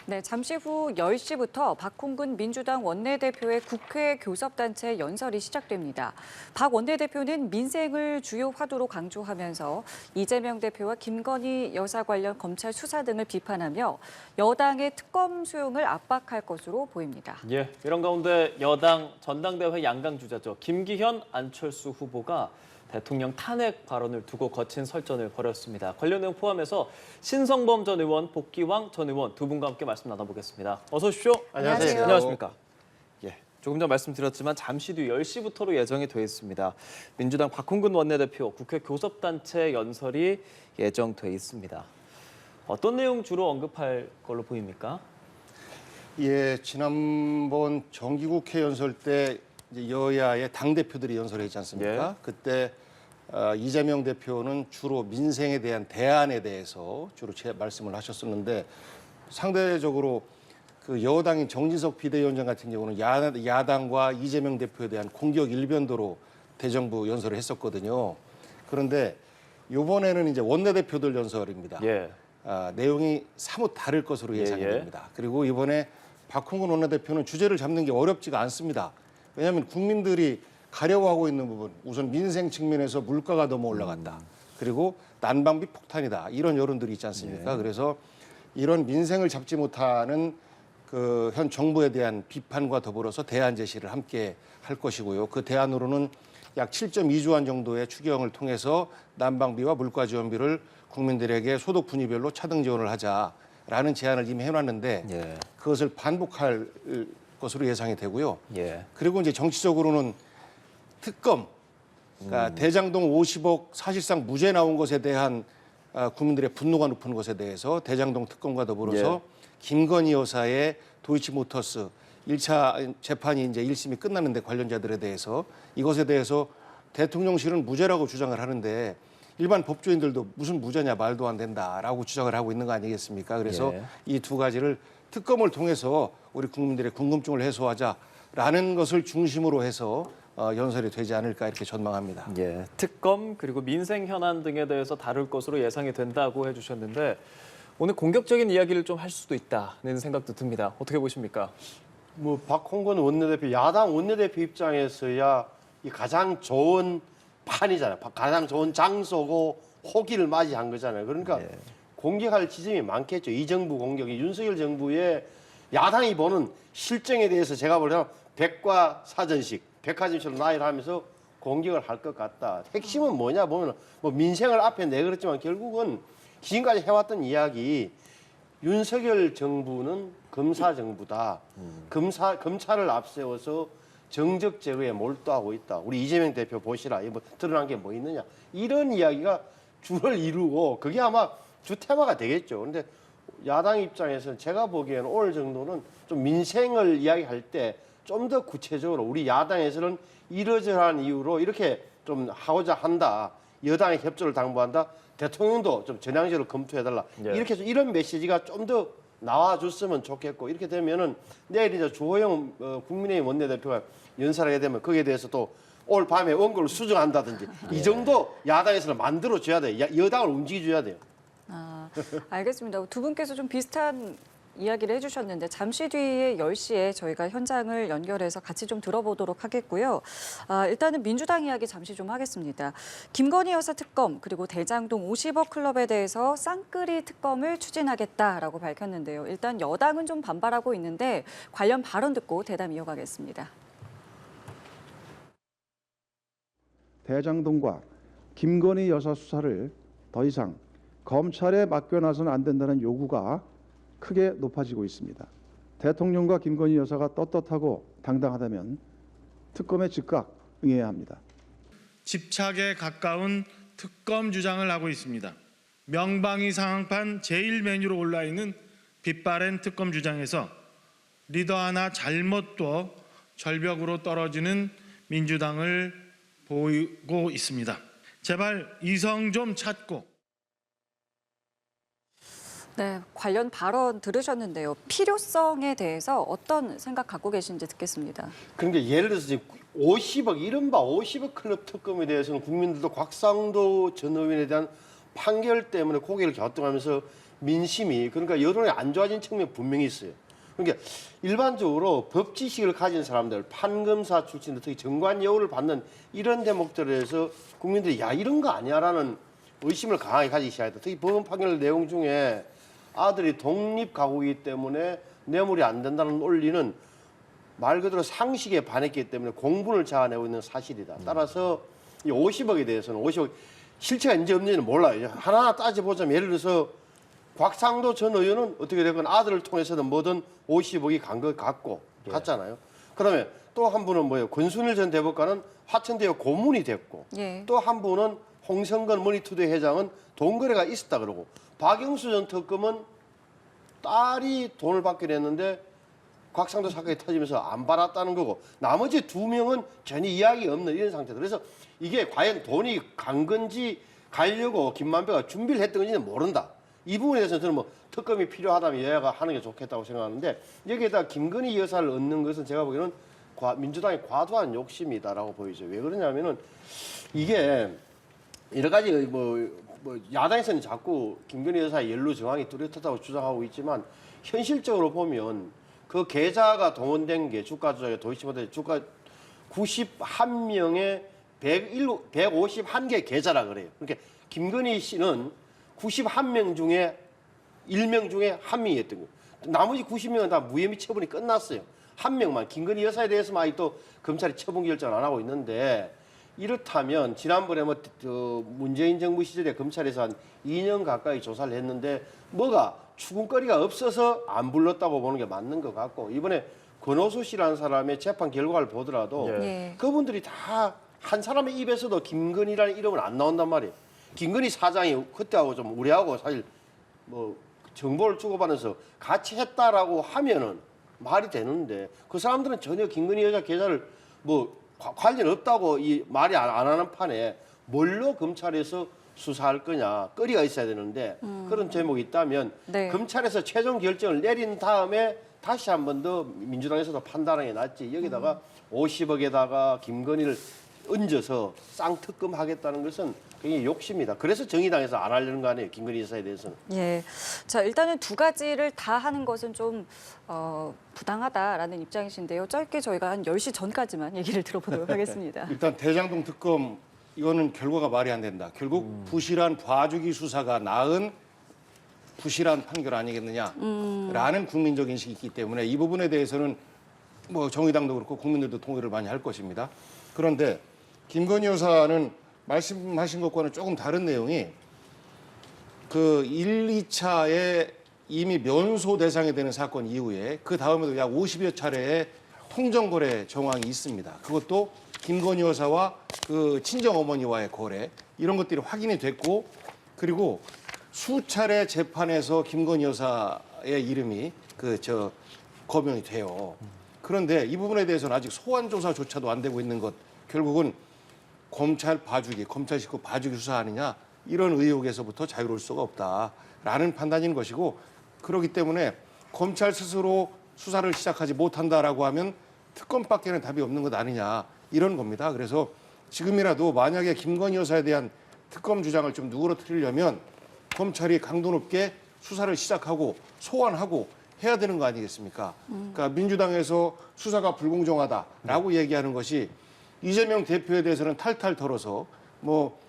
네, 잠시 후 10시부터 박홍근 민주당 원내대표의 국회 교섭단체 연설이 시작됩니다. 박 원내대표는 민생을 주요 화두로 강조하면서 이재명 대표와 김건희 여사 관련 검찰 수사 등을 비판하며 여당의 특검 수용을 압박할 것으로 보입니다. 예, 이런 가운데 여당 전당대회 양강 주자죠. 김기현, 안철수 후보가 대통령 탄핵 발언을 두고 거친 설전을 벌였습니다. 관련 내용 포함해서 신성범 전 의원, 복기왕 전 의원 두 분과 함께 말씀 나눠보겠습니다. 어서 오십시오. 안녕하세요. 안녕하십니까. 예, 조금 전 말씀드렸지만 잠시 뒤 10시부터로 예정이 돼 있습니다. 민주당 박홍근 원내대표 국회 교섭단체 연설이 예정돼 있습니다. 어떤 내용 주로 언급할 걸로 보입니까? 예, 지난번 정기국회 연설 때 이제 여야의 당대표들이 연설했지 않습니까? 예. 그때 이재명 대표는 주로 민생에 대한 대안에 대해서 주로 말씀을 하셨었는데 상대적으로 그 여당인 정진석 비대위원장 같은 경우는 야당과 이재명 대표에 대한 공격 일변도로 대정부 연설을 했었거든요. 그런데 이번에는 이제 원내대표들 연설입니다. 예. 내용이 사뭇 다를 것으로 예상이 예, 예. 됩니다. 그리고 이번에 박홍근 원내대표는 주제를 잡는 게 어렵지가 않습니다. 왜냐하면 국민들이 가려워하고 있는 부분, 우선 민생 측면에서 물가가 너무 올라간다. 그리고 난방비 폭탄이다. 이런 여론들이 있지 않습니까? 예. 그래서 이런 민생을 잡지 못하는 그 현 정부에 대한 비판과 더불어서 대안 제시를 함께 할 것이고요. 그 대안으로는 약 7.2조 원 정도의 추경을 통해서 난방비와 물가 지원비를 국민들에게 소득 분위별로 차등 지원을 하자라는 제안을 이미 해놨는데 예. 그것을 반복할 것으로 예상이 되고요. 예. 그리고 이제 정치적으로는 특검, 그러니까 대장동 50억 사실상 무죄 나온 것에 대한 국민들의 분노가 높은 것에 대해서 대장동 특검과 더불어서 예. 김건희 여사의 도이치모터스 1차 재판이 이제 1심이 끝났는데 관련자들에 대해서 이것에 대해서 대통령실은 무죄라고 주장을 하는데 일반 법조인들도 무슨 무죄냐 말도 안 된다라고 주장을 하고 있는 거 아니겠습니까? 그래서 예. 이 두 가지를 특검을 통해서 우리 국민들의 궁금증을 해소하자라는 것을 중심으로 해서 연설이 되지 않을까 이렇게 전망합니다. 예, 특검 그리고 민생 현안 등에 대해서 다룰 것으로 예상이 된다고 해주셨는데 오늘 공격적인 이야기를 좀 할 수도 있다는 생각도 듭니다. 어떻게 보십니까? 뭐 박홍근 원내대표, 야당 원내대표 입장에서야 이 가장 좋은 판이잖아요. 가장 좋은 장소고 호기를 맞이한 거잖아요. 그러니까 예. 공격할 지점이 많겠죠. 이 정부 공격이 윤석열 정부의 야당이 보는 실정에 대해서 제가 보려면 백과사전식, 백화점처럼 나열을 하면서 공격을 할 것 같다. 핵심은 뭐냐 보면 뭐 민생을 앞에 내걸었지만 결국은 지금까지 해왔던 이야기 윤석열 정부는 검사 정부다. 검찰을 앞세워서 정적 제로에 몰두하고 있다. 우리 이재명 대표 보시라. 뭐 드러난 게 뭐 있느냐. 이런 이야기가 주를 이루고 그게 아마 주 테마가 되겠죠. 그런데 야당 입장에서는 제가 보기에는 오늘 정도는 좀 민생을 이야기할 때 좀 더 구체적으로 우리 야당에서는 이러저러한 이유로 이렇게 좀 하고자 한다. 여당의 협조를 당부한다. 대통령도 좀 전향적으로 검토해달라. 예. 이렇게 해서 이런 메시지가 좀 더 나와줬으면 좋겠고 이렇게 되면은 내일 이제 주호영 국민의힘 원내대표가 연설하게 되면 거기에 대해서 또 올 밤에 원고를 수정한다든지 이 정도 야당에서는 만들어줘야 돼요. 여당을 움직여줘야 돼요. 알겠습니다. 두 분께서 좀 비슷한 이야기를 해주셨는데 잠시 뒤에 10시에 저희가 현장을 연결해서 같이 좀 들어보도록 하겠고요. 일단은 민주당 이야기 잠시 좀 하겠습니다. 김건희 여사 특검 그리고 대장동 50억 클럽에 대해서 쌍끌이 특검을 추진하겠다라고 밝혔는데요. 일단 여당은 좀 반발하고 있는데 관련 발언 듣고 대담 이어가겠습니다. 대장동과 김건희 여사 수사를 더 이상 검찰에 맡겨놔서는 안 된다는 요구가 크게 높아지고 있습니다. 대통령과 김건희 여사가 떳떳하고 당당하다면 특검에 즉각 응해야 합니다. 집착에 가까운 특검 주장을 하고 있습니다. 명방위 상황판 제1메뉴로 올라있는 빛바랜 특검 주장에서 리더 하나 잘못 둬 절벽으로 떨어지는 민주당을 보이고 있습니다. 제발 이성 좀 찾고. 네, 관련 발언 들으셨는데요. 필요성에 대해서 어떤 생각 갖고 계신지 듣겠습니다. 그러니까 예를 들어서 지금 50억, 이른바 50억 클럽 특검에 대해서는 국민들도 곽상도 전 의원에 대한 판결 때문에 고개를 갸우뚱하면서 민심이 그러니까 여론이 안 좋아진 측면이 분명히 있어요. 그러니까 일반적으로 법 지식을 가진 사람들, 판검사 출신들, 특히 정관 여우를 받는 이런 대목들에서 국민들이 야 이런 거 아니야라는 의심을 강하게 가지기 시작했다. 특히 법원 판결 내용 중에 아들이 독립 가구이기 때문에 뇌물이 안 된다는 논리는 말 그대로 상식에 반했기 때문에 공분을 자아내고 있는 사실이다. 따라서 이 50억에 대해서는 50억 실체가 있는지 없는지는 몰라요. 하나하나 따져보자면 예를 들어서 곽상도 전 의원은 어떻게 됐건 아들을 통해서든 뭐든 50억이 간 것 같고 같잖아요. 그다음에 또 한 분은 뭐예요? 권순일 전 대법관은 화천대유 고문이 됐고 예. 또 한 분은 홍성건 머니투데이 회장은 돈 거래가 있었다 그러고 박영수 전 특검은 딸이 돈을 받기로 했는데 곽상도 사건이 터지면서 안 받았다는 거고 나머지 2명은 전혀 이야기 없는 이런 상태다. 그래서 이게 과연 돈이 간 건지 가려고 김만배가 준비를 했던 건지는 모른다. 이 부분에 대해서는 저는 뭐 특검이 필요하다면 여야가 하는 게 좋겠다고 생각하는데 여기에다 김건희 여사를 얻는 것은 제가 보기에는 민주당의 과도한 욕심이다라고 보이죠. 왜 그러냐면은 이게 여러 가지 뭐 야당에서는 자꾸 김건희 여사의 연루 정황이 뚜렷하다고 주장하고 있지만 현실적으로 보면 그 계좌가 동원된 게 주가 조작에 도이치모터 주가 91명의 151개 계좌라 그래요. 그러니까 김건희 씨는 91명 중에 1명 중에 1명이었던 거예요. 나머지 90명은 다 무혐의 처분이 끝났어요. 한 명만 김건희 여사에 대해서만 아직도 검찰이 처분 결정을 안 하고 있는데 이렇다면 지난번에 뭐 문재인 정부 시절에 검찰에서 한 2년 가까이 조사를 했는데 뭐가 추궁거리가 없어서 안 불렀다고 보는 게 맞는 것 같고 이번에 권오수 씨라는 사람의 재판 결과를 보더라도 예. 그분들이 다 한 사람의 입에서도 김건희라는 이름은 안 나온단 말이에요. 김건희 사장이 그때하고 좀 우리하고 사실 뭐 정보를 주고받으면서 같이 했다라고 하면은 말이 되는데 그 사람들은 전혀 김건희 여자 계좌를 뭐 관련 없다고 이 말이 안 하는 판에 뭘로 검찰에서 수사할 거냐 거리가 있어야 되는데 그런 제목이 있다면 네. 검찰에서 최종 결정을 내린 다음에 다시 한 번 더 민주당에서도 판단하는 게 낫지 여기다가 50억에다가 김건희를 얹어서 쌍특검 하겠다는 것은 굉장히 욕심이다. 그래서 정의당에서 안 하려는 거 아니에요. 김건희 여사에 대해서는. 예. 자, 일단은 두 가지를 다 하는 것은 좀 부당하다라는 입장이신데요. 짧게 저희가 한 10시 전까지만 얘기를 들어보도록 하겠습니다. 일단 대장동 특검 이거는 결과가 말이 안 된다. 결국 부실한 봐주기 수사가 나은 부실한 판결 아니겠느냐라는 국민적 인식이 있기 때문에 이 부분에 대해서는 뭐 정의당도 그렇고 국민들도 동의를 많이 할 것입니다. 그런데 김건희 여사는 말씀하신 것과는 조금 다른 내용이 그 1, 2차에 이미 면소 대상이 되는 사건 이후에 그 다음에도 약 50여 차례의 통정거래 정황이 있습니다. 그것도 김건희 여사와 그 친정어머니와의 거래 이런 것들이 확인이 됐고 그리고 수차례 재판에서 김건희 여사의 이름이 거명이 돼요. 그런데 이 부분에 대해서는 아직 소환 조사조차도 안 되고 있는 것 결국은 검찰 봐주기, 검찰 식구 봐주기 수사 아니냐 이런 의혹에서부터 자유로울 수가 없다라는 판단인 것이고 그렇기 때문에 검찰 스스로 수사를 시작하지 못한다라고 하면 특검밖에는 답이 없는 것 아니냐 이런 겁니다. 그래서 지금이라도 만약에 김건희 여사에 대한 특검 주장을 좀 누그러뜨리려면 검찰이 강도 높게 수사를 시작하고 소환하고 해야 되는 거 아니겠습니까? 그러니까 민주당에서 수사가 불공정하다라고 얘기하는 것이 이재명 대표에 대해서는 탈탈 털어서 뭐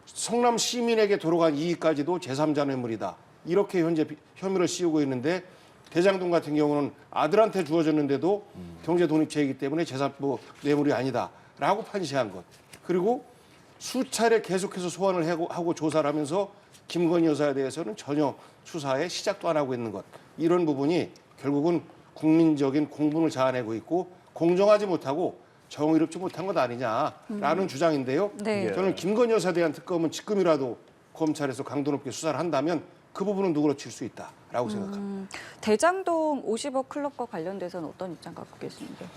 성남 시민에게 돌아간 이익까지도 제3자 뇌물이다. 이렇게 현재 혐의를 씌우고 있는데 대장동 같은 경우는 아들한테 주어졌는데도 경제 독립체이기 때문에 제3부 뇌물이 아니다라고 판시한 것. 그리고 수차례 계속해서 소환을 하고 조사를 하면서 김건희 여사에 대해서는 전혀 수사에 시작도 안 하고 있는 것. 이런 부분이 결국은 국민적인 공분을 자아내고 있고 공정하지 못하고 정의롭지 못한 것 아니냐라는 주장인데요. 네. 저는 김건희 여사에 대한 특검은 지금이라도 검찰에서 강도 높게 수사를 한다면 그 부분은 누그러칠 수 있다라고 생각합니다. 대장동 50억 클럽과 관련돼서는 어떤 입장 갖고 계신가요?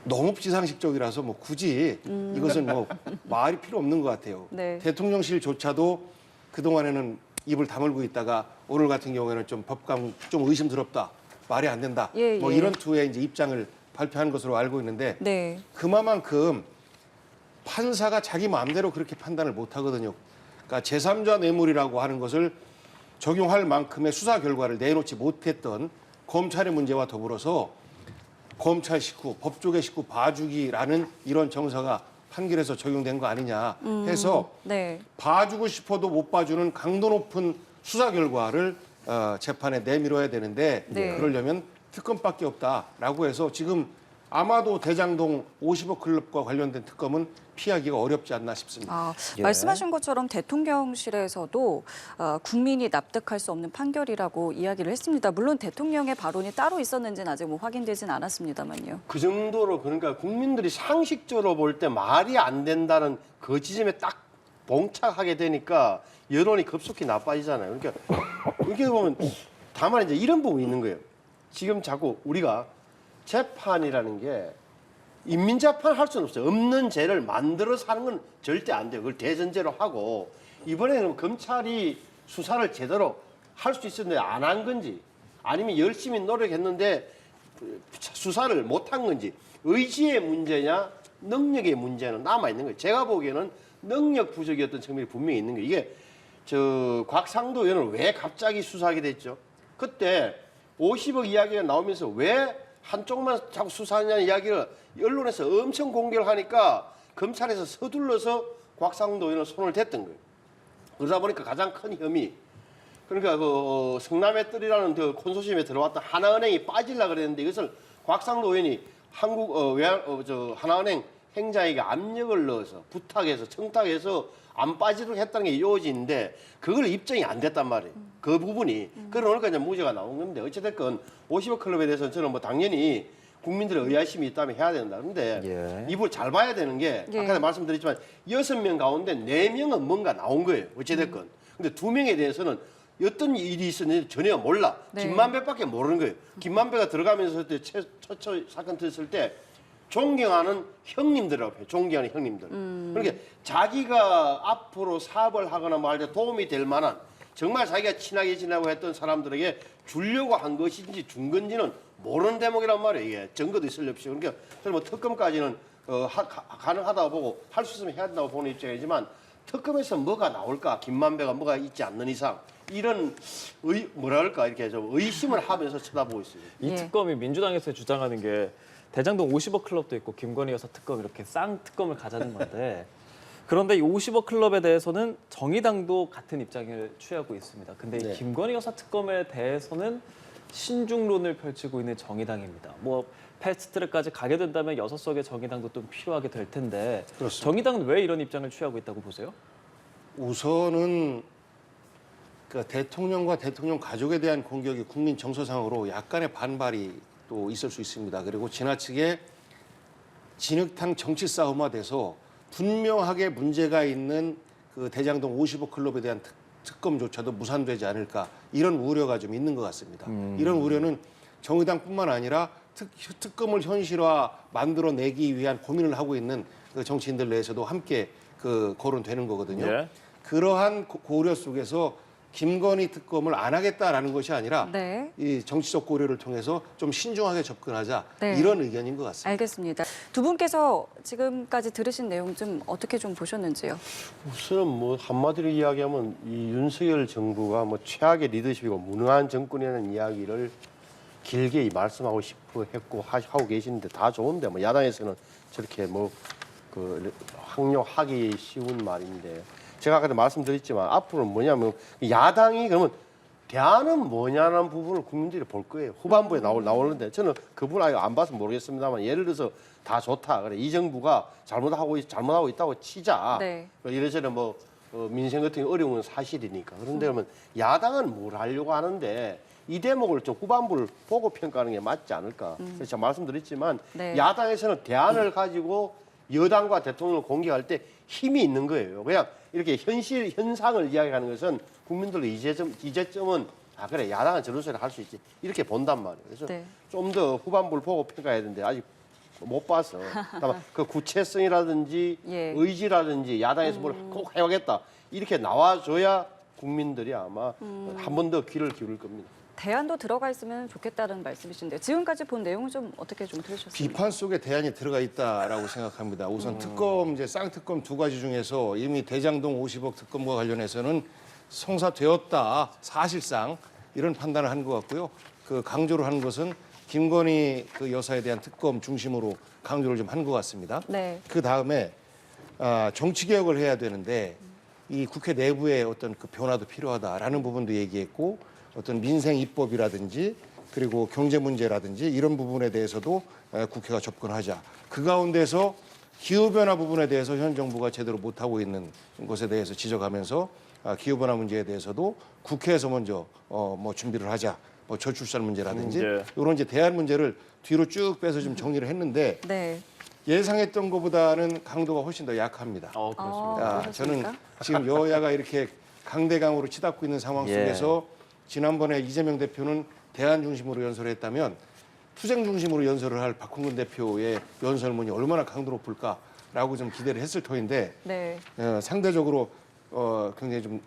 너무 비상식적이라서 뭐 굳이 이것은 뭐 말이 필요 없는 것 같아요. 네. 대통령실조차도 그동안에는 입을 다물고 있다가 오늘 같은 경우에는 좀 법감 좀 의심스럽다. 말이 안 된다. 예, 뭐 예. 이런 투의 이제 입장을 발표한 것으로 알고 있는데 네. 그만큼 판사가 자기 마음대로 그렇게 판단을 못 하거든요. 그러니까 제3자 뇌물이라고 하는 것을 적용할 만큼의 수사 결과를 내놓지 못했던 검찰의 문제와 더불어서 검찰 식구, 법조계 식구 봐주기라는 이런 정서가 판결에서 적용된 거 아니냐 해서 네. 봐주고 싶어도 못 봐주는 강도 높은 수사 결과를 재판에 내밀어야 되는데 네. 그러려면 특검밖에 없다라고 해서 지금 아마도 대장동 50억 클럽과 관련된 특검은 피하기가 어렵지 않나 싶습니다. 아, 예. 말씀하신 것처럼 대통령실에서도 국민이 납득할 수 없는 판결이라고 이야기를 했습니다. 물론 대통령의 발언이 따로 있었는지는 아직 뭐 확인되진 않았습니다만요. 그 정도로 그러니까 국민들이 상식적으로 볼 때 말이 안 된다는 그 지점에 딱 봉착하게 되니까 여론이 급속히 나빠지잖아요. 그러니까 이렇게 보면 다만 이제 이런 부분이 있는 거예요. 지금 자꾸 우리가 재판이라는 게 인민재판 할 수는 없어요. 없는 죄를 만들어서 하는 건 절대 안 돼요. 그걸 대전제로 하고 이번에는 검찰이 수사를 제대로 할 수 있었는데 안 한 건지 아니면 열심히 노력했는데 수사를 못 한 건지 의지의 문제냐 능력의 문제는 남아있는 거예요. 제가 보기에는 능력 부족이었던 측면이 분명히 있는 거예요. 이게 곽상도 의원을 왜 갑자기 수사하게 됐죠? 그때 50억 이야기가 나오면서 왜 한쪽만 자꾸 수사하냐는 이야기를 언론에서 엄청 공개를 하니까 검찰에서 서둘러서 곽상도 의원을 손을 댔던 거예요. 그러다 보니까 가장 큰 혐의 그러니까 그 성남의 뜰이라는 그 콘소시엄에 들어왔던 하나은행이 빠지려고 그랬는데 이것을 곽상도 의원이 하나은행 행장에게 압력을 넣어서 부탁해서 청탁해서 안 빠지도록 했다는 게 요지인데 그걸 입증이 안 됐단 말이에요. 그 부분이. 그러니까 이제 무죄가 나온 건데 어찌됐건 50억 클럽에 대해서는 저는 뭐 당연히 국민들의 의아심이 있다면 해야 된다. 그런데 예. 네. 이걸 잘 봐야 되는 게 예. 아까 말씀드렸지만 6명 가운데 4명은 뭔가 나온 거예요. 어찌됐건. 근데 2명에 대해서는 어떤 일이 있었는지 전혀 몰라. 네. 김만배밖에 모르는 거예요. 김만배가 들어가면서 그때 최초 사건 터졌을 때 존경하는 형님들이라고 해요. 존경하는 형님들. 그러니까 자기가 앞으로 사업을 하거나 뭐 할 때 도움이 될 만한 정말 자기가 친하게 지내고 했던 사람들에게 주려고 한 것인지 준 건지는 모르는 대목이란 말이에요. 이게 증거도 있을 리 없이. 그러니까 저는 뭐 특검까지는 가능하다고 보고 할 수 있으면 해야 된다고 보는 입장이지만 특검에서 뭐가 나올까? 김만배가 뭐가 있지 않는 이상 이런 뭐랄까 이렇게 좀 의심을 하면서 쳐다보고 있어요. 이 예. 특검이 민주당에서 주장하는 게 대장동 50억 클럽도 있고 김건희 여사 특검 이렇게 쌍특검을 가자는 건데 그런데 이 50억 클럽에 대해서는 정의당도 같은 입장을 취하고 있습니다. 근데 이 네. 김건희 여사 특검에 대해서는 신중론을 펼치고 있는 정의당입니다. 뭐 패스트트랙까지 가게 된다면 6석의 정의당도 좀 필요하게 될 텐데 그렇습니다. 정의당은 왜 이런 입장을 취하고 있다고 보세요? 우선은 그 대통령과 대통령 가족에 대한 공격이 국민 정서상으로 약간의 반발이 또 있을 수 있습니다. 그리고 지나치게 진흙탕 정치 싸움화돼서 분명하게 문제가 있는 그 대장동 50억 클럽에 대한 특검조차도 무산되지 않을까 이런 우려가 좀 있는 것 같습니다. 이런 우려는 정의당뿐만 아니라 특검을 현실화 만들어내기 위한 고민을 하고 있는 그 정치인들 내에서도 함께 그 거론되는 거거든요. 예. 그러한 고려 속에서 김건희 특검을 안 하겠다라는 것이 아니라 네. 이 정치적 고려를 통해서 좀 신중하게 접근하자 네. 이런 의견인 것 같습니다. 알겠습니다. 두 분께서 지금까지 들으신 내용 좀 어떻게 좀 보셨는지요? 우선 뭐 한마디로 이야기하면 이 윤석열 정부가 뭐 최악의 리더십이고 무능한 정권이라는 이야기를 길게 말씀하고 싶어 했고 하고 계시는데 다 좋은데 뭐 야당에서는 저렇게 뭐 그 항용하기 쉬운 말인데 제가 아까도 말씀드렸지만 앞으로는 뭐냐면 야당이 그러면 대안은 뭐냐는 부분을 국민들이 볼 거예요. 후반부에 나오는데 저는 그 부분 아예 안 봐서 모르겠습니다만 예를 들어서 다 좋다. 그래 이 정부가 잘못하고 있다고 치자. 네. 이래저래 뭐 민생 같은 게 어려운 건 사실이니까. 그런데 그러면 야당은 뭘 하려고 하는데 이 대목을 좀 후반부를 보고 평가하는 게 맞지 않을까. 그래서 제가 말씀드렸지만 네. 야당에서는 대안을 가지고 여당과 대통령을 공격할 때 힘이 있는 거예요. 그냥 이렇게 현상을 이야기하는 것은 국민들의 이제점은 아 그래 야당은 저런 소리 할 수 있지 이렇게 본단 말이에요. 그래서 네. 좀 더 후반부를 보고 평가해야 되는데 아직 못 봐서 다만 그 구체성이라든지 예. 의지라든지 야당에서 뭘 꼭 해야겠다 이렇게 나와줘야 국민들이 아마 한 번 더 귀를 기울일 겁니다. 대안도 들어가 있으면 좋겠다는 말씀이신데요. 지금까지 본 내용은 좀 어떻게 좀 들으셨습니까? 비판 속에 대안이 들어가 있다라고 생각합니다. 우선 특검 이제 쌍특검 두 가지 중에서 이미 대장동 50억 특검과 관련해서는 성사되었다 사실상 이런 판단을 한 것 같고요. 그 강조를 한 것은 김건희 그 여사에 대한 특검 중심으로 강조를 좀 한 것 같습니다. 네. 그 다음에 정치 개혁을 해야 되는데 이 국회 내부의 어떤 그 변화도 필요하다라는 부분도 얘기했고 어떤 민생 입법이라든지 그리고 경제 문제라든지 이런 부분에 대해서도 국회가 접근하자. 그 가운데서 기후변화 부분에 대해서 현 정부가 제대로 못하고 있는 것에 대해서 지적하면서 기후변화 문제에 대해서도 국회에서 먼저 뭐 준비를 하자. 뭐 저출산 문제라든지 예. 이런 이제 대안 문제를 뒤로 쭉 빼서 좀 정리를 했는데 네. 예상했던 것보다는 강도가 훨씬 더 약합니다. 그렇습니다. 저는 그렇습니까? 지금 여야가 이렇게 강대강으로 치닫고 있는 상황 예. 속에서 지난번에 이재명 대표는 대안 중심으로 연설을 했다면 투쟁 중심으로 연설을 할 박홍근 대표의 연설문이 얼마나 강도 높을까라고 좀 기대를 했을 터인데 네. 상대적으로 굉장히 좀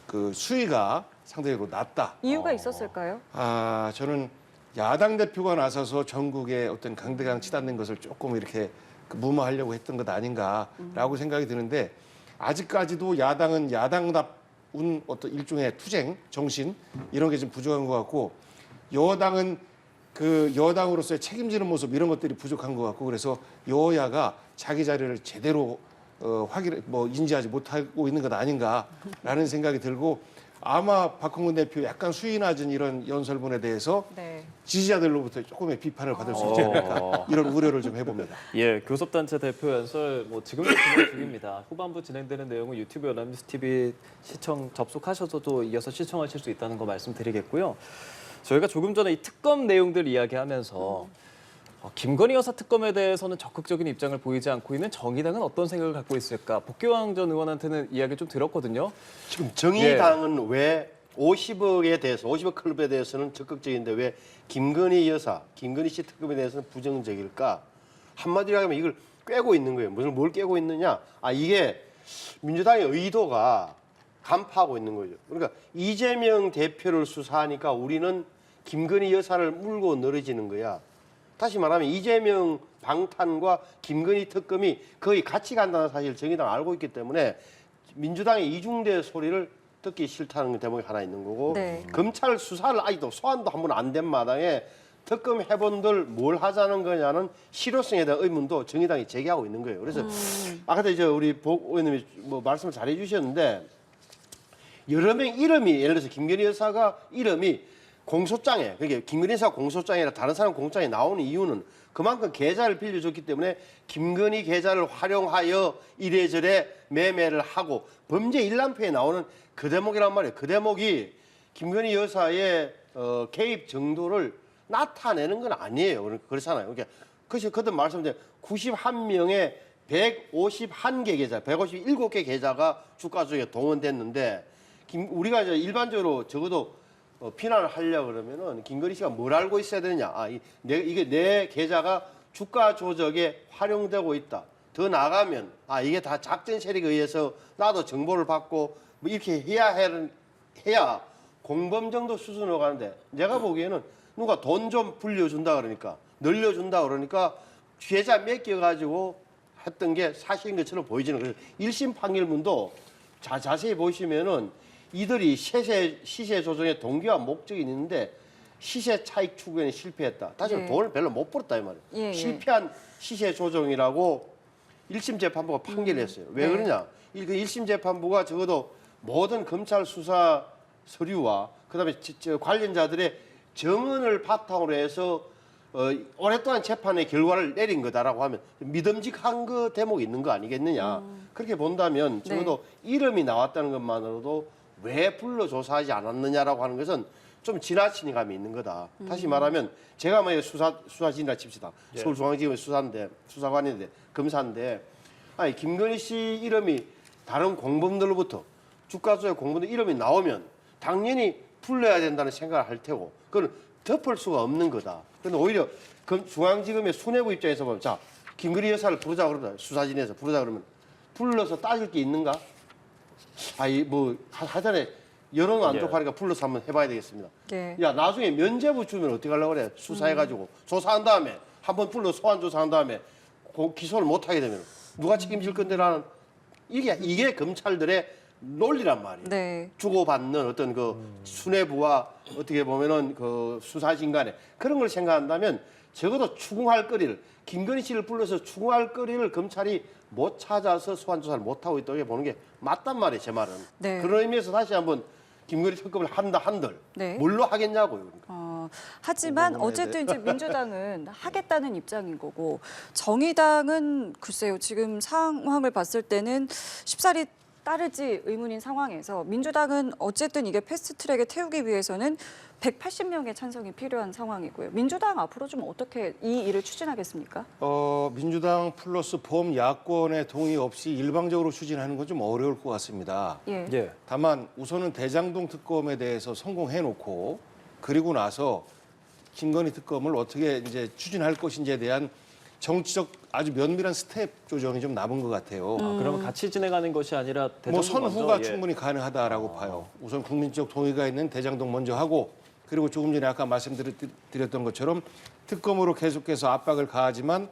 그 수위가 상대적으로 낮다. 이유가 있었을까요? 저는 야당 대표가 나서서 전국에 어떤 강대강 치닫는 것을 조금 이렇게 무마하려고 했던 것 아닌가라고 생각이 드는데 아직까지도 야당은 야당답은 어떤 일종의 투쟁 정신 이런 게 좀 부족한 것 같고 여당은 그 여당으로서의 책임지는 모습 이런 것들이 부족한 것 같고 그래서 여야가 자기 자리를 제대로 인지하지 못하고 있는 것 아닌가라는 생각이 들고 아마 박홍근 대표 약간 수위 낮은 이런 연설문에 대해서 네. 지지자들로부터 조금의 비판을 받을 수 있지 않을까 이런 우려를 좀 해봅니다. 예, 교섭단체 대표 연설 뭐 지금도 진행 중입니다. 후반부 진행되는 내용은 유튜브 연합뉴스 TV 시청 접속하셔서도 이어서 시청하실 수 있다는 거 말씀드리겠고요. 저희가 조금 전에 이 특검 내용들 이야기하면서 김건희 여사 특검에 대해서는 적극적인 입장을 보이지 않고 있는 정의당은 어떤 생각을 갖고 있을까? 복귀왕 전 의원한테는 이야기 좀 들었거든요. 지금 정의당은 왜 50억에 대해서 50억 클럽에 대해서는 적극적인데 왜 김건희 여사, 김건희 씨 특검에 대해서는 부정적일까? 한마디로 하면 이걸 꿰고 있는 거예요. 무슨 뭘 꿰고 있느냐? 이게 민주당의 의도가 간파하고 있는 거죠. 그러니까 이재명 대표를 수사하니까 우리는 김건희 여사를 물고 늘어지는 거야. 다시 말하면 이재명 방탄과 김건희 특검이 거의 같이 간다는 사실을 정의당 알고 있기 때문에 민주당의 이중대 소리를 듣기 싫다는 대목이 하나 있는 거고 네. 검찰 수사를 아직도 소환도 한 번 안 된 마당에 특검 해본들 뭘 하자는 거냐는 실효성에 대한 의문도 정의당이 제기하고 있는 거예요. 그래서 아까 이제 우리 복 의원님이 뭐 말씀을 잘해 주셨는데 여러 명 이름이 예를 들어서 김건희 여사가 이름이 공소장에 그러니까 김건희 여사 공소장이 아니라 다른 사람 공소장에 나오는 이유는 그만큼 계좌를 빌려줬기 때문에 김건희 계좌를 활용하여 이래저래 매매를 하고 범죄 일람표에 나오는 그 대목이란 말이에요. 그 대목이 김건희 여사의 개입 정도를 나타내는 건 아니에요. 그렇잖아요. 그러니까 그래서 그때 말씀드린 91명의 151개 계좌, 157개 계좌가 주가 조작에 동원됐는데 우리가 이제 일반적으로 적어도 비난을 하려고 그러면은 김건희 씨가 뭘 알고 있어야 되느냐. 이게 내 계좌가 주가 조작에 활용되고 있다. 더 나아가면 이게 다 작전 세력에 의해서 나도 정보를 받고 뭐 이렇게 해야 공범 정도 수준으로 가는데 내가 보기에는 누가 돈 좀 불려준다 그러니까 늘려준다 그러니까 계좌 맡겨가지고 했던 게 사실인 것처럼 보이지는 그래서 1심 판결문도 자세히 보시면은 이들이 시세 조정의 동기와 목적이 있는데 시세 차익 추구에는 실패했다. 다시 말해 돈을 별로 못 벌었다 이 말이에요. 예, 예. 실패한 시세 조정이라고 1심 재판부가 판결을 했어요. 왜 네. 그러냐? 그 1심 재판부가 적어도 모든 검찰 수사 서류와 그다음에 관련자들의 증언을 바탕으로 해서 오랫동안 재판의 결과를 내린 거다라고 하면 믿음직한 그 대목이 있는 거 아니겠느냐. 그렇게 본다면 적어도 이름이 나왔다는 것만으로도 왜 불러 조사하지 않았느냐라고 하는 것은 좀 지나친 감이 있는 거다. 다시 말하면 제가 만약에 수사진이라 칩시다. 서울중앙지검의 수사관인데 검사인데 김건희 씨 이름이 다른 공범들로부터 주가 조작 공범들 이름이 나오면 당연히 풀려야 된다는 생각을 할 테고 그건 덮을 수가 없는 거다. 그런데 오히려 중앙지검의 수뇌부 입장에서 보면 자 김건희 여사를 부르자 그러다 수사진에서 부르자 그러면 불러서 따질 게 있는가? 하여튼에 여론 안 좋고 하니까 불러서 한번 해봐야 되겠습니다. 네. 야 나중에 면죄부 주면 어떻게 하려고 그래? 수사해가지고 조사한 다음에 한번 불러 소환 조사한 다음에 기소를 못 하게 되면 누가 책임질 건데라는 이게 검찰들의 논리란 말이에요. 네. 주고받는 어떤 그 수뇌부와 어떻게 보면은 그 수사진 간에 그런 걸 생각한다면 적어도 추궁할 거리를 김건희 씨를 불러서 추궁할 거리를 검찰이 못 찾아서 소환 조사를 못 하고 있다고 보는 게 맞단 말이에요, 제 말은. 네. 그런 의미에서 다시 한번 김건희 특검을 한다 한들 네. 뭘로 하겠냐고요. 그러니까. 하지만 공범은 어쨌든 이제 민주당은 하겠다는 입장인 거고 정의당은 글쎄요 지금 상황을 봤을 때는 쉽사리 따르지 의문인 상황에서 민주당은 어쨌든 이게 패스트트랙에 태우기 위해서는 180명의 찬성이 필요한 상황이고요. 민주당 앞으로 좀 어떻게 이 일을 추진하겠습니까? 민주당 플러스 범야권의 동의 없이 일방적으로 추진하는 건 좀 어려울 것 같습니다. 예. 예. 다만 우선은 대장동 특검에 대해서 성공해놓고 그리고 나서 김건희 특검을 어떻게 이제 추진할 것인지에 대한 정치적 아주 면밀한 스텝 조정이 좀 남은 것 같아요. 그러면 같이 진행하는 것이 아니라 대정부 뭐 선후가 먼저, 예. 충분히 가능하다라고 봐요. 우선 국민적 동의가 있는 대장동 먼저 하고 그리고 조금 전에 아까 말씀드렸던 것처럼 특검으로 계속해서 압박을 가하지만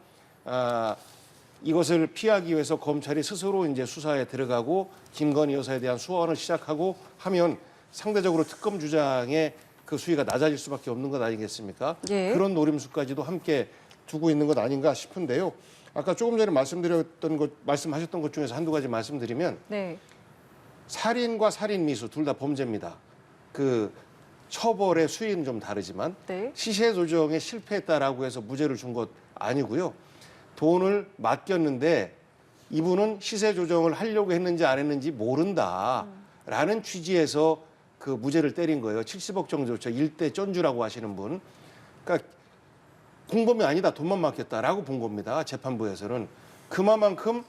이것을 피하기 위해서 검찰이 스스로 이제 수사에 들어가고 김건희 여사에 대한 수원을 시작하고 하면 상대적으로 특검 주장의 그 수위가 낮아질 수밖에 없는 것 아니겠습니까? 예. 그런 노림수까지도 함께 두고 있는 것 아닌가 싶은데요. 아까 조금 전에 말씀하셨던 것 중에서 한두 가지 말씀드리면 네. 살인과 살인 미수 둘 다 범죄입니다. 그 처벌의 수위는 좀 다르지만 네. 시세 조정에 실패했다라고 해서 무죄를 준 것 아니고요. 돈을 맡겼는데 이분은 시세 조정을 하려고 했는지 안 했는지 모른다라는 취지에서 그 무죄를 때린 거예요. 70억 정도, 저 일대 쩐주라고 하시는 분. 그러니까 공범이 아니다, 돈만 맡겼다라고 본 겁니다. 재판부에서는. 그만큼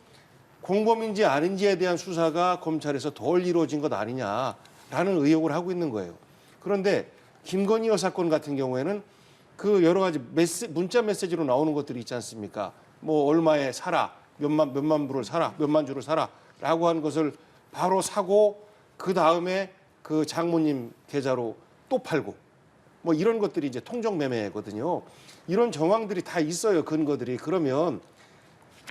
공범인지 아닌지에 대한 수사가 검찰에서 덜 이루어진 것 아니냐라는 의혹을 하고 있는 거예요. 그런데 김건희 여사 건 같은 경우에는 그 여러 가지 문자 메시지로 나오는 것들이 있지 않습니까? 뭐 얼마에 사라, 몇만 불을 사라, 몇만 주를 사라라고 한 것을 바로 사고 그 다음에 그 장모님 계좌로 또 팔고 뭐 이런 것들이 이제 통정 매매거든요. 이런 정황들이 다 있어요, 근거들이. 그러면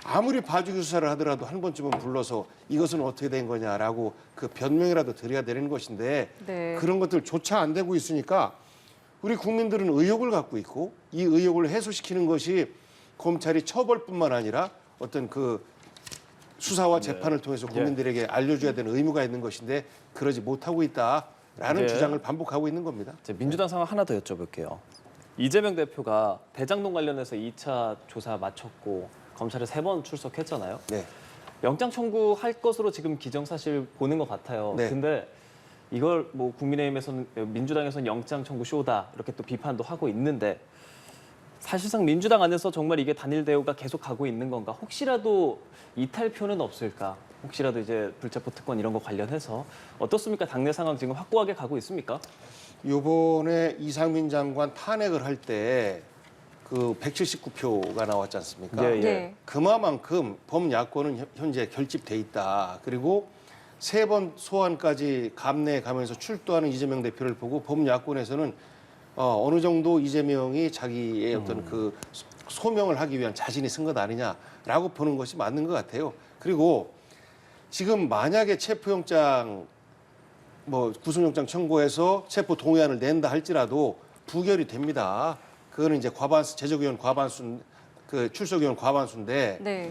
아무리 봐주기 수사를 하더라도 한 번쯤은 불러서 이것은 어떻게 된 거냐라고 그 변명이라도 드려야 되는 것인데 네. 그런 것들조차 안 되고 있으니까 우리 국민들은 의혹을 갖고 있고 이 의혹을 해소시키는 것이 검찰이 처벌뿐만 아니라 어떤 그 수사와 재판을 통해서 국민들에게 알려줘야 되는 의무가 있는 것인데 그러지 못하고 있다라는 네. 주장을 반복하고 있는 겁니다. 이제 민주당 상황 하나 더 여쭤볼게요. 이재명 대표가 대장동 관련해서 2차 조사 마쳤고 검찰에 3번 출석했잖아요. 네. 영장 청구할 것으로 지금 기정사실 보는 것 같아요. 네. 근데 이걸 뭐 국민의힘에서는 민주당에서는 영장 청구 쇼다 이렇게 또 비판도 하고 있는데 사실상 민주당 안에서 정말 이게 단일 대우가 계속 가고 있는 건가? 혹시라도 이탈표는 없을까? 혹시라도 이제 불체포 특권 이런 거 관련해서 어떻습니까? 당내 상황 지금 확고하게 가고 있습니까? 이번에 이상민 장관 탄핵을 할 때 그 179표가 나왔지 않습니까? 예, 예. 네. 그만큼 범야권은 현재 결집돼 있다. 그리고 3번 소환까지 감내에 가면서 출두하는 이재명 대표를 보고 범야권에서는 어느 정도 이재명이 자기의 어떤 그 소명을 하기 위한 자신이 쓴 것 아니냐라고 보는 것이 맞는 것 같아요. 그리고 지금 만약에 체포영장 구속영장 청구해서 체포 동의안을 낸다 할지라도 부결이 됩니다. 그거는 이제 제적의원 과반수, 그 출석의원 과반수인데 네.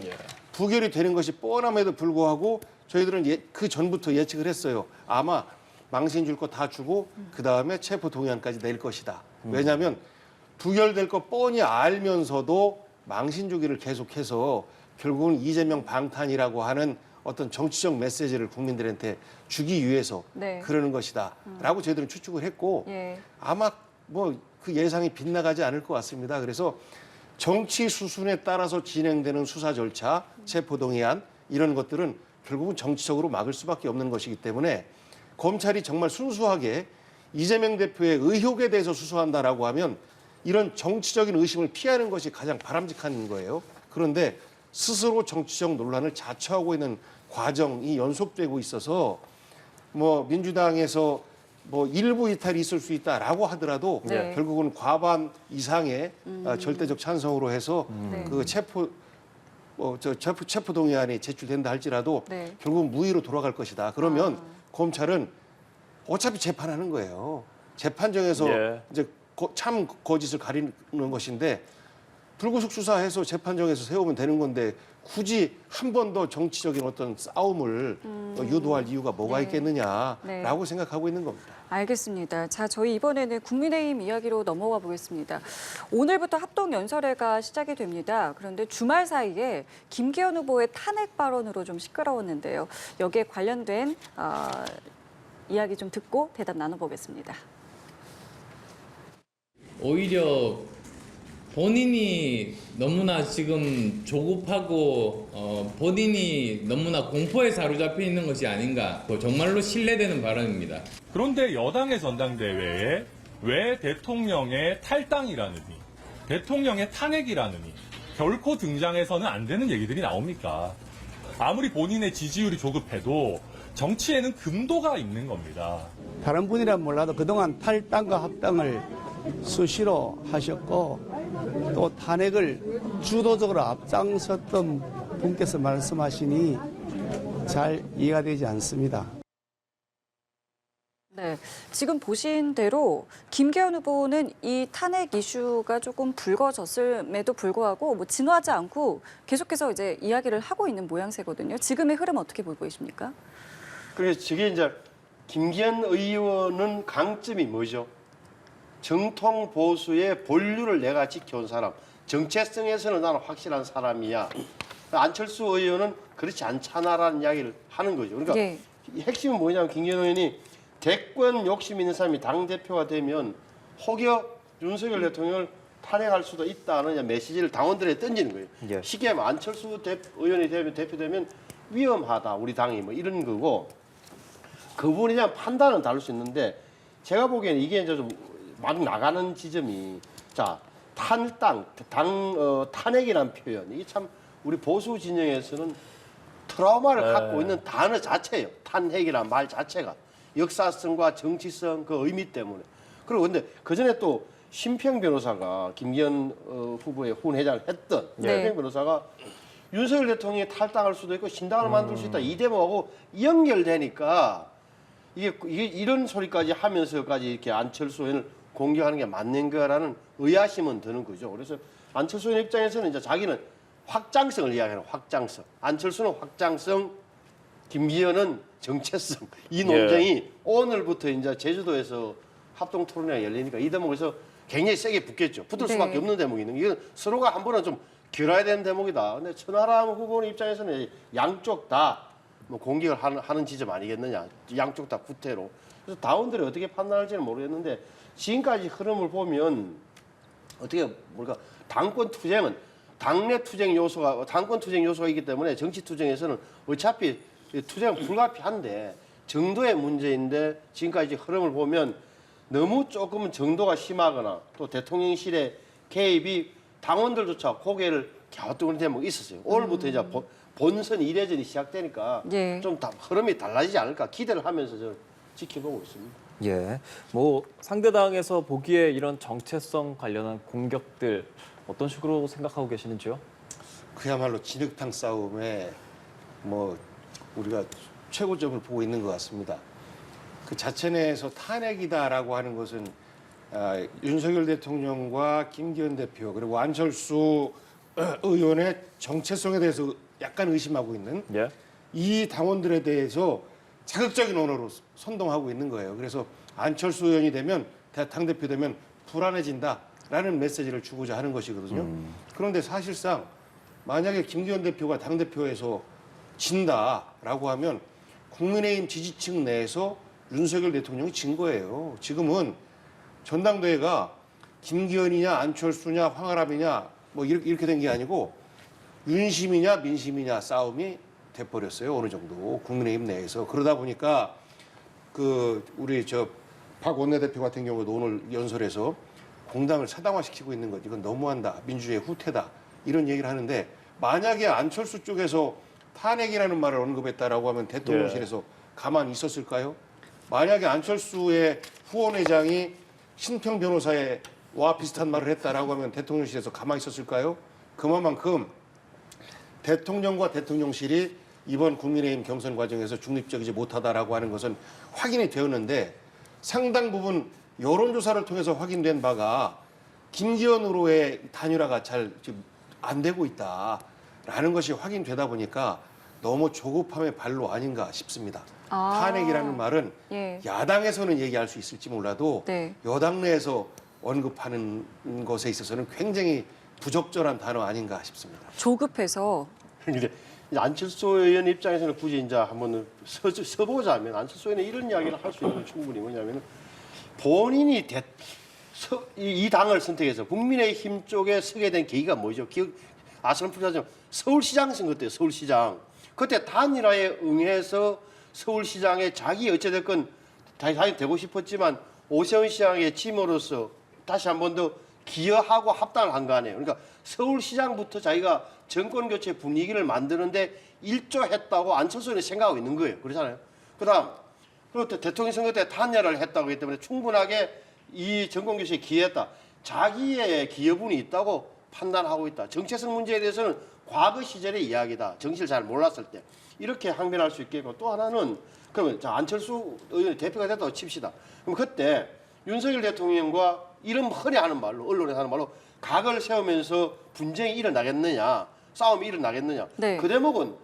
부결이 되는 것이 뻔함에도 불구하고 저희들은 그 전부터 예측을 했어요. 아마 망신 줄 거 다 주고 그 다음에 체포 동의안까지 낼 것이다. 왜냐하면 부결될 거 뻔히 알면서도 망신 주기를 계속해서 결국은 이재명 방탄이라고 하는 어떤 정치적 메시지를 국민들한테 주기 위해서 네. 그러는 것이다라고 저희들은 추측을 했고 예. 아마 뭐 그 예상이 빗나가지 않을 것 같습니다. 그래서 정치 수순에 따라서 진행되는 수사 절차, 체포동의안 이런 것들은 결국은 정치적으로 막을 수밖에 없는 것이기 때문에 검찰이 정말 순수하게 이재명 대표의 의혹에 대해서 수사한다라고 하면 이런 정치적인 의심을 피하는 것이 가장 바람직한 거예요. 그런데 스스로 정치적 논란을 자초하고 있는 과정이 연속되고 있어서 뭐 민주당에서 뭐 일부 이탈이 있을 수 있다라고 하더라도 네. 결국은 과반 이상의 절대적 찬성으로 해서 네. 그 체포 저 체포동의안이 제출된다 할지라도 네. 결국은 무의로 돌아갈 것이다. 그러면 검찰은 어차피 재판하는 거예요. 재판정에서 예. 이제 참 거짓을 가리는 것인데 불구속 수사해서 재판정에서 세우면 되는 건데 굳이 한 번 더 정치적인 어떤 싸움을 유도할 이유가 뭐가 네. 있겠느냐라고 네. 생각하고 있는 겁니다. 알겠습니다. 자, 저희 이번에는 국민의힘 이야기로 넘어가 보겠습니다. 오늘부터 합동 연설회가 시작이 됩니다. 그런데 주말 사이에 김기현 후보의 탄핵 발언으로 좀 시끄러웠는데요. 여기에 관련된 이야기 좀 듣고 대답 나눠보겠습니다. 오히려 본인이 너무나 지금 조급하고 본인이 너무나 공포에 사로잡혀 있는 것이 아닌가, 정말로 신뢰되는 발언입니다. 그런데 여당의 전당대회에 왜 대통령의 탈당이라느니 대통령의 탄핵이라느니 결코 등장해서는 안 되는 얘기들이 나옵니까? 아무리 본인의 지지율이 조급해도 정치에는 금도가 있는 겁니다. 다른 분이란 몰라도 그동안 탈당과 합당을 수시로 하셨고 또 탄핵을 주도적으로 앞장섰던 분께서 말씀하시니 잘 이해가 되지 않습니다. 네, 지금 보신 대로 김기현 후보는 이 탄핵 이슈가 조금 불거졌음에도 불구하고 뭐 진화하지 않고 계속해서 이제 이야기를 하고 있는 모양새거든요. 지금의 흐름 어떻게 보고 계십니까? 그래서 저게 이제 김기현 의원은 강점이 뭐죠? 정통 보수의 본류를 내가 지켜온 사람, 정체성에서는 나는 확실한 사람이야. 안철수 의원은 그렇지 않잖아라는 이야기를 하는 거죠. 그러니까 예. 핵심은 뭐냐면 김기현 의원이 대권 욕심 있는 사람이 당대표가 되면 혹여 윤석열 대통령을 탄핵할 수도 있다는 메시지를 당원들에게 던지는 거예요. 예. 쉽게 말하면 안철수 의원이 대표되면 위험하다, 우리 당이 뭐 이런 거고, 그분에 대한 판단은 다를 수 있는데 제가 보기에는 이게 이제 좀 막 나가는 지점이, 자, 탄핵이라는 표현, 이게 참 우리 보수 진영에서는 트라우마를 갖고 있는 단어 자체예요. 탄핵이라는 말 자체가 역사성과 정치성 그 의미 때문에. 그리고 근데 그 전에 또 심평 변호사가 김기현 후보의 후원회장을 했던 네. 심평 변호사가 윤석열 대통령이 탈당할 수도 있고 신당을 만들 수 있다, 이 대목하고 연결되니까 이게 이런 소리까지 하면서까지 이렇게 안철수 의원을 공격하는 게 맞는 거라는 의아심은 드는 거죠. 그래서 안철수 의원 입장에서는 이제 자기는 확장성을 이야기하는 확장성. 안철수는 확장성, 김기현은 정체성. 이 논쟁이 오늘부터 이제 제주도에서 합동 토론회가 열리니까 이 대목에서 굉장히 세게 붙겠죠. 붙을 네. 수밖에 없는 대목이 있는 게, 이건 서로가 한 번은 좀 겨뤄야 되는 대목이다. 근데 천하람 후보의 입장에서는 양쪽 다 뭐 공격을 하는 지점 아니겠느냐. 양쪽 다 구태로. 그래서 당원들이 어떻게 판단할지는 모르겠는데 지금까지 흐름을 보면 어떻게 뭘까, 당권 투쟁은 당권 투쟁 요소가 있기 때문에 정치 투쟁에서는 어차피 투쟁은 불가피한데 정도의 문제인데, 지금까지 흐름을 보면 너무 조금 정도가 심하거나 또 대통령실의 개입이 당원들조차 고개를 갸우뚱하는 대목이 있었어요. 오늘부터 이제 본선 1회전이 시작되니까 예. 좀 흐름이 달라지지 않을까 기대를 하면서 저는 지켜보고 있습니다. 예, 뭐 상대당에서 보기에 이런 정체성 관련한 공격들 어떤 식으로 생각하고 계시는지요? 그야말로 진흙탕 싸움에 뭐 우리가 최고점을 보고 있는 것 같습니다. 그 자체 내에서 탄핵이다라고 하는 것은 윤석열 대통령과 김기현 대표 그리고 안철수 의원의 정체성에 대해서 약간 의심하고 있는 예. 이 당원들에 대해서 자극적인 언어로 선동하고 있는 거예요. 그래서 안철수 의원이 되면, 당대표 되면 불안해진다라는 메시지를 주고자 하는 것이거든요. 그런데 사실상 만약에 김기현 대표가 당대표에서 진다라고 하면 국민의힘 지지층 내에서 윤석열 대통령이 진 거예요. 지금은 전당대회가 김기현이냐 안철수냐 황하람이냐 뭐 이렇게 된 게 아니고 윤심이냐 민심이냐 싸움이 돼버렸어요. 어느 정도 국민의힘 내에서. 그러다 보니까 우리 박 원내대표 같은 경우도 오늘 연설에서 공당을 사당화시키고 있는 것, 이건 너무한다, 민주주의 후퇴다, 이런 얘기를 하는데, 만약에 안철수 쪽에서 탄핵이라는 말을 언급했다라고 하면 대통령실에서 가만히 있었을까요? 만약에 안철수의 후원회장이 심평 변호사와 비슷한 말을 했다라고 하면 대통령실에서 가만히 있었을까요? 그만큼 대통령과 대통령실이 이번 국민의힘 경선 과정에서 중립적이지 못하다라고 하는 것은 확인이 되었는데 상당 부분 여론조사를 통해서 확인된 바가 김기현 후보의 단일화가 잘 안 되고 있다라는 것이 확인되다 보니까 너무 조급함의 발로 아닌가 싶습니다. 아. 탄핵이라는 말은 예. 야당에서는 얘기할 수 있을지 몰라도 네. 여당 내에서 언급하는 것에 있어서는 굉장히 부적절한 단어 아닌가 싶습니다. 조급해서 근데 이제 안철수 의원 입장에서는 굳이 이제 한번 써보자면 안철수 의원이 이런 이야기를 할 수 있는 건 충분히 뭐냐면 본인이 이 당을 선택해서 국민의힘 쪽에 서게 된 계기가 뭐죠? 아시는 분들은 서울시장 선거 때 서울시장 그때 단일화에 응해서 서울시장에 자기 어찌됐건 다시 되고 싶었지만 오세훈 시장의 팀으로서 다시 한 번 더 기여하고 합당을 한 거 아니에요. 그러니까 서울시장부터 자기가 정권 교체 분위기를 만드는데 일조했다고 안철수는 생각하고 있는 거예요. 그렇잖아요. 그다음 그리고 대통령 선거 때 단일화를 했다고 하기 때문에 충분하게 이 정권 교체에 기여했다. 자기의 기여분이 있다고 판단하고 있다. 정체성 문제에 대해서는 과거 시절의 이야기다. 정치를 잘 몰랐을 때. 이렇게 항변할 수 있겠고 또 하나는 그러면 자, 안철수 의원이 대표가 됐다고 칩시다. 그럼 그때 윤석열 대통령과 이런 허리하는 말로 언론에서 하는 말로 각을 세우면서 분쟁이 일어나겠느냐 싸움이 일어나겠느냐 네. 그 대목은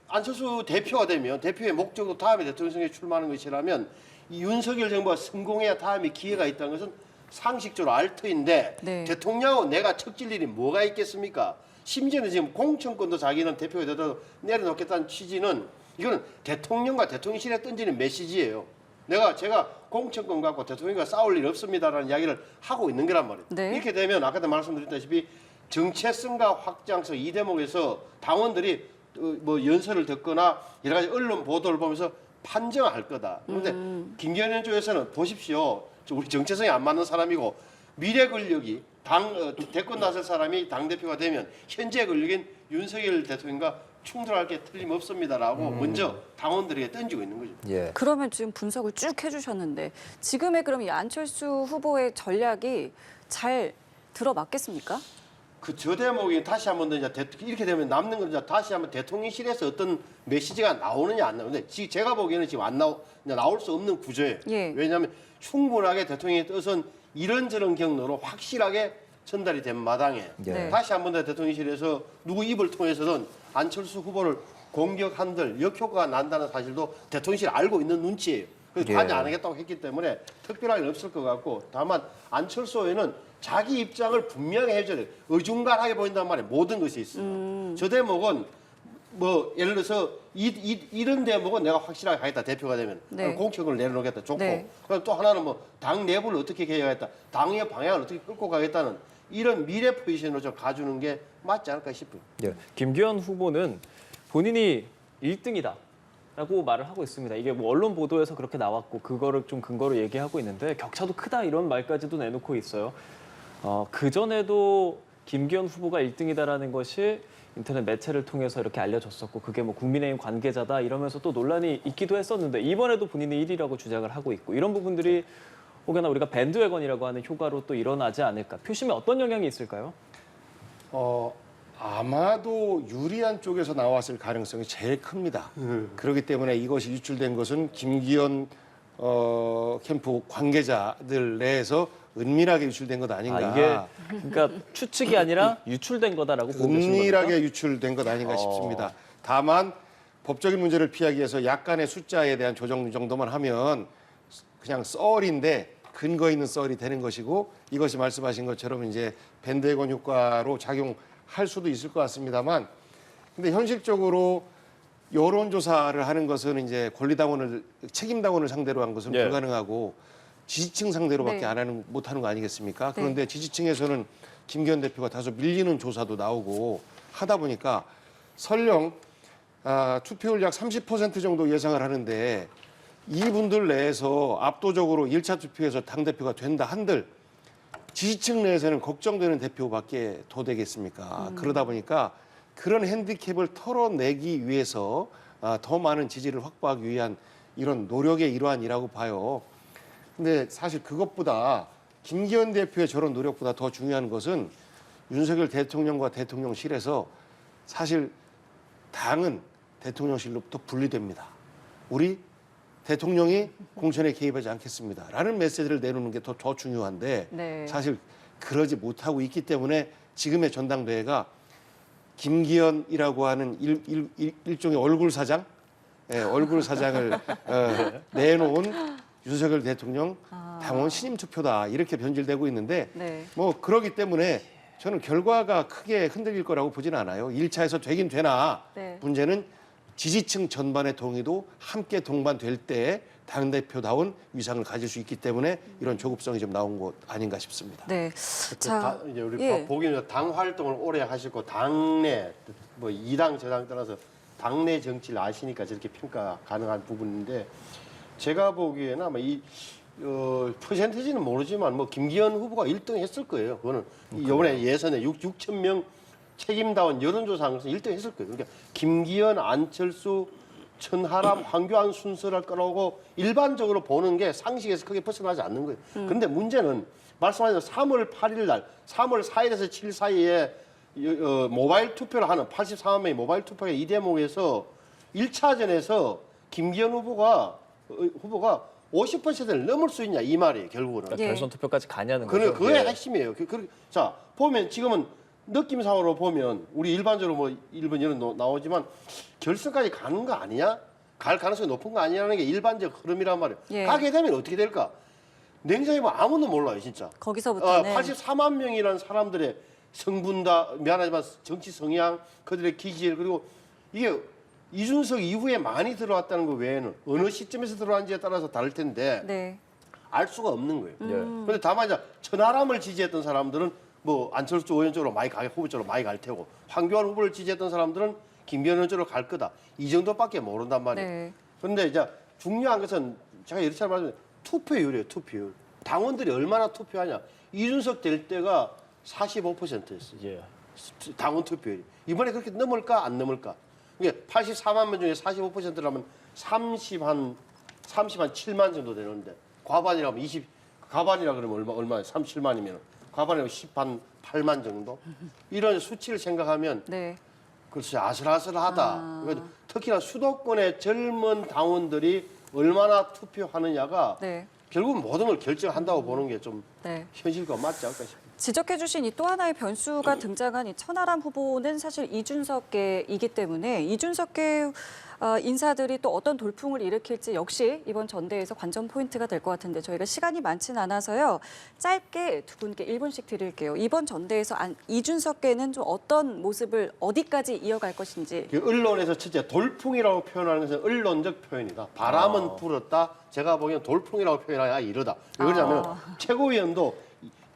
안철수 대표가 되면 대표의 목적으로 다음에 대통령 선거에 출마하는 것이라면 이 윤석열 정부가 성공해야 다음에 기회가 있다는 것은 상식적으로 알터인데 네. 대통령하고 내가 척질 일이 뭐가 있겠습니까? 심지어는 지금 공천권도 자기는 대표가 되도 내려놓겠다는 취지는 이거는 대통령과 대통령실에 던지는 메시지예요. 제가 공천권 갖고 대통령과 싸울 일 없습니다라는 이야기를 하고 있는 거란 말이에요. 네. 이렇게 되면 아까도 말씀드렸다시피 정체성과 확장성 이 대목에서 당원들이 뭐 연설을 듣거나 여러 가지 언론 보도를 보면서 판정할 거다. 그런데 김기현 의원 쪽에서는 보십시오. 우리 정체성이 안 맞는 사람이고 미래 권력이 대권 나설 사람이 당대표가 되면 현재 권력인 윤석열 대통령과 충돌할 게 틀림없습니다라고 먼저 당원들에게 던지고 있는 거죠. 예. 그러면 지금 분석을 쭉 해주셨는데 지금의 그럼 이 안철수 후보의 전략이 잘 들어맞겠습니까? 저 대목이 다시 한번 더 이제 이렇게 되면 남는 건 이제 다시 한번 대통령실에서 어떤 메시지가 나오느냐 안 나오느냐. 제가 보기에는 지금 나올 수 없는 구조예요. 예. 왜냐하면 충분하게 대통령의 뜻은 이런저런 경로로 확실하게 전달이 된 마당에 네. 다시 한번 더 대통령실에서 누구 입을 통해서든 안철수 후보를 공격한들 역효과가 난다는 사실도 대통령실이 알고 있는 눈치예요. 그래서 하지 안 하겠다고 했기 때문에 특별한 일 없을 것 같고 다만 안철수 의원은 자기 입장을 분명히 해줘야 돼요. 어중간하게 보인단 말이에요. 모든 것이 있어요. 저 대목은 뭐 예를 들어서 이런 대목은 내가 확실하게 하겠다. 대표가 되면 네. 공천을 내려놓겠다. 좋고 네. 그럼 또 하나는 뭐 당 내부를 어떻게 개혁하겠다. 당의 방향을 어떻게 끌고 가겠다는 이런 미래 포지션으로 좀 가주는 게 맞지 않을까 싶어요. 예. 김기현 후보는 본인이 1등이다라고 말을 하고 있습니다. 이게 뭐 언론 보도에서 그렇게 나왔고 그거를 좀 근거로 얘기하고 있는데 격차도 크다 이런 말까지도 내놓고 있어요. 그 전에도 김기현 후보가 1등이다라는 것이 인터넷 매체를 통해서 이렇게 알려졌었고 그게 뭐 국민의힘 관계자다 이러면서 또 논란이 있기도 했었는데 이번에도 본인이 1위라고 주장을 하고 있고 이런 부분들이 혹여나 우리가 밴드웨건이라고 하는 효과로 또 일어나지 않을까? 표심에 어떤 영향이 있을까요? 아마도 유리한 쪽에서 나왔을 가능성이 제일 큽니다. 그렇기 때문에 이것이 유출된 것은 김기현 캠프 관계자들 내에서 은밀하게 유출된 것 아닌가. 이게 그러니까 추측이 아니라 유출된 거다라고 보고 계시는 겁니까? 은밀하게 유출된 것 아닌가 싶습니다. 다만 법적인 문제를 피하기 위해서 약간의 숫자에 대한 조정 정도만 하면 그냥 썰인데 근거 있는 썰이 되는 것이고 이것이 말씀하신 것처럼 이제 밴드웨건 효과로 작용할 수도 있을 것 같습니다만 근데 현실적으로 여론조사를 하는 것은 이제 권리당원을 책임당원을 상대로 한 것은 네. 불가능하고 지지층 상대로밖에 네. 못하는 거 아니겠습니까? 네. 그런데 지지층에서는 김기현 대표가 다소 밀리는 조사도 나오고 하다 보니까 설령 투표율 약 30% 정도 예상을 하는데 이분들 내에서 압도적으로 1차 투표에서 당대표가 된다 한들 지지층 내에서는 걱정되는 대표밖에 더 되겠습니까? 그러다 보니까 그런 핸디캡을 털어내기 위해서 더 많은 지지를 확보하기 위한 이런 노력의 일환이라고 봐요. 근데 사실 그것보다 김기현 대표의 저런 노력보다 더 중요한 것은 윤석열 대통령과 대통령실에서 사실 당은 대통령실로부터 분리됩니다. 우리 대통령이 공천에 개입하지 않겠습니다. 라는 메시지를 내놓는 게 더 중요한데 네. 사실 그러지 못하고 있기 때문에 지금의 전당대회가 김기현이라고 하는 일종의 얼굴 사장, 얼굴 사장을 내놓은 윤석열 대통령 당원 신임 투표다 이렇게 변질되고 있는데 네. 뭐 그러기 때문에 저는 결과가 크게 흔들릴 거라고 보지는 않아요. 1차에서 되긴 되나 네. 문제는 지지층 전반의 동의도 함께 동반될 때 당대표다운 위상을 가질 수 있기 때문에 이런 조급성이 좀 나온 것 아닌가 싶습니다. 네. 자, 이제 우리 예. 보기는 당 활동을 오래 하시고 당내 뭐 이당 저당 떠나서 당내 정치를 아시니까 저렇게 평가 가능한 부분인데 제가 보기에는 아마 이 퍼센티지는 모르지만 뭐 김기현 후보가 1등 했을 거예요. 그거는 이번에 예선에 6천 명 책임다운 여론조사에서 1등 했을 거예요. 그러니까 김기현, 안철수, 천하람, 황교안 순서를 끌어오고 일반적으로 보는 게 상식에서 크게 벗어나지 않는 거예요. 그런데 문제는 말씀하신 3월 8일 날, 3월 4일에서 7일 사이에 모바일 투표를 하는 84만 명의 모바일 투표의 이 대목에서 1차전에서 김기현 후보가 50%를 넘을 수 있냐 이 말이에요. 결국은. 그러니까 결선 투표까지 가냐는 그게 거죠. 예. 핵심이에요. 자 보면 지금은 느낌상으로 보면 우리 일반적으로 뭐 일본 이런 나오지만 결선까지 가는 거 아니냐? 갈 가능성이 높은 거 아니냐는 게 일반적 흐름이란 말이에요. 예. 가게 되면 어떻게 될까? 냉정히 보면 아무도 몰라요, 진짜. 거기서부터는 84만 명이라는 사람들의 성분다, 미안하지만 정치 성향, 그들의 기질 그리고 이게 이준석 이후에 많이 들어왔다는 거 외에는 어느 시점에서 들어왔는지에 따라서 다를 텐데 네. 알 수가 없는 거예요. 예. 그런데 다만 이제 천하람을 지지했던 사람들은 뭐 안철수 의원 쪽으로 많이 후보 쪽으로 많이 갈 테고 황교안 후보를 지지했던 사람들은 김기현 의원 쪽으로 갈 거다. 이 정도밖에 모른단 말이에요. 네. 그런데 이제 중요한 것은 제가 이렇게 말하면 투표율이에요. 투표율. 당원들이 얼마나 투표하냐. 이준석 될 때가 45%였어요. 예. 당원 투표율이. 이번에 그렇게 넘을까 안 넘을까. 이게 84만 명 중에 45%라면 30한 7만 정도 되는데 과반이라면 과반이라 그러면 얼마예요? 37만이면 과반이면 10한 8만 정도. 이런 수치를 생각하면 네. 글쎄 아슬아슬하다. 특히나 수도권의 젊은 당원들이 얼마나 투표하느냐가 네. 결국 모든 걸 결정한다고 보는 게 좀 네. 현실과 맞지 않을까 싶습니다. 지적해주신 이 또 하나의 변수가 등장한 이 천하람 후보는 사실 이준석계이기 때문에 이준석계 인사들이 또 어떤 돌풍을 일으킬지 역시 이번 전대에서 관전 포인트가 될 것 같은데 저희가 시간이 많지는 않아서요. 짧게 두 분께 1분씩 드릴게요. 이번 전대에서 이준석계는 좀 어떤 모습을 어디까지 이어갈 것인지. 언론에서 첫째 돌풍이라고 표현하는 것은 언론적 표현이다. 바람은 불었다. 제가 보기엔 돌풍이라고 표현하야 이러다. 왜 그러냐면 최고위원도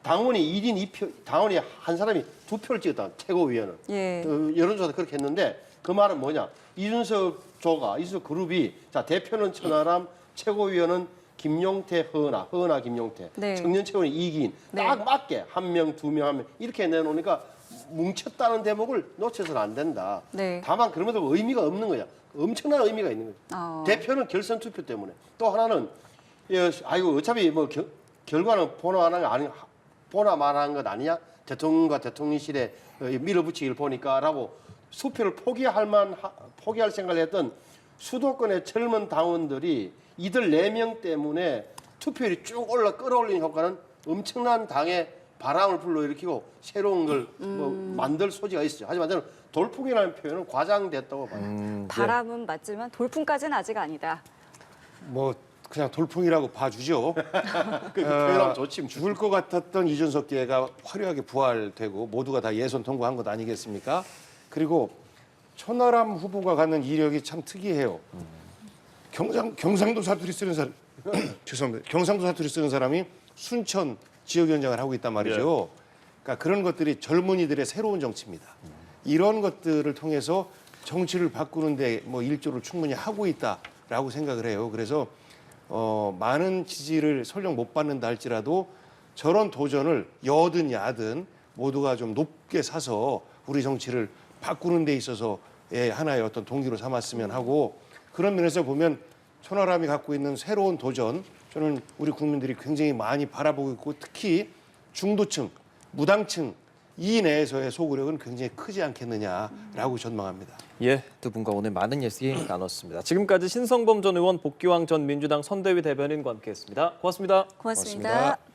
당원이 1인 2표, 당원이 한 사람이 2표를 찍었다. 최고위원은. 예. 여론조사 그렇게 했는데 그 말은 뭐냐. 이준석 그룹이 자 대표는 천하람, 최고위원은 김용태, 허은하, 김용태, 네. 청년 최고위원 이기인 네. 딱 맞게 1명, 2명, 1명 이렇게 내놓으니까 뭉쳤다는 대목을 놓쳐서는 안 된다. 네. 다만 그럼에도 의미가 없는 거야. 엄청난 의미가 있는 거죠. 대표는 결선 투표 때문에 또 하나는 아이고 어차피 뭐 결과는 보나 말하는 것 아니냐? 대통령과 대통령실에 밀어붙이기를 보니까라고 수표를 포기할 생각을 했던 수도권의 젊은 당원들이 이들 4명 때문에 투표율이 쭉 끌어올리는 효과는 엄청난 당의 바람을 불러일으키고 새로운 걸 만들 소지가 있어요. 하지만 저는 돌풍이라는 표현은 과장됐다고 봐요. 바람은 맞지만 돌풍까지는 아직 아니다. 뭐 그냥 돌풍이라고 봐주죠. 그 표현하면 좋지. 죽을 것 같았던 이준석계가 화려하게 부활되고 모두가 다 예선 통과한 것 아니겠습니까? 그리고 천하람 후보가 갖는 이력이 참 특이해요. 경상도 사투리 쓰는 사람, 죄송합니다. 경상도 사투리 쓰는 사람이 순천 지역위원장을 하고 있단 말이죠. 그러니까 그런 것들이 젊은이들의 새로운 정치입니다. 이런 것들을 통해서 정치를 바꾸는데 뭐 일조를 충분히 하고 있다라고 생각을 해요. 그래서 많은 지지를 설령 못 받는다 할지라도 저런 도전을 여든 야든 모두가 좀 높게 사서 우리 정치를 바꾸는 데 있어서의 하나의 어떤 동기로 삼았으면 하고 그런 면에서 보면 천하람이 갖고 있는 새로운 도전 저는 우리 국민들이 굉장히 많이 바라보고 있고 특히 중도층, 무당층 이 내에서의 소구력은 굉장히 크지 않겠느냐라고 전망합니다. 예, 두 분과 오늘 많은 얘기 나눴습니다. 지금까지 신성범 전 의원, 복귀왕 전 민주당 선대위 대변인과 함께했습니다. 고맙습니다. 고맙습니다. 고맙습니다.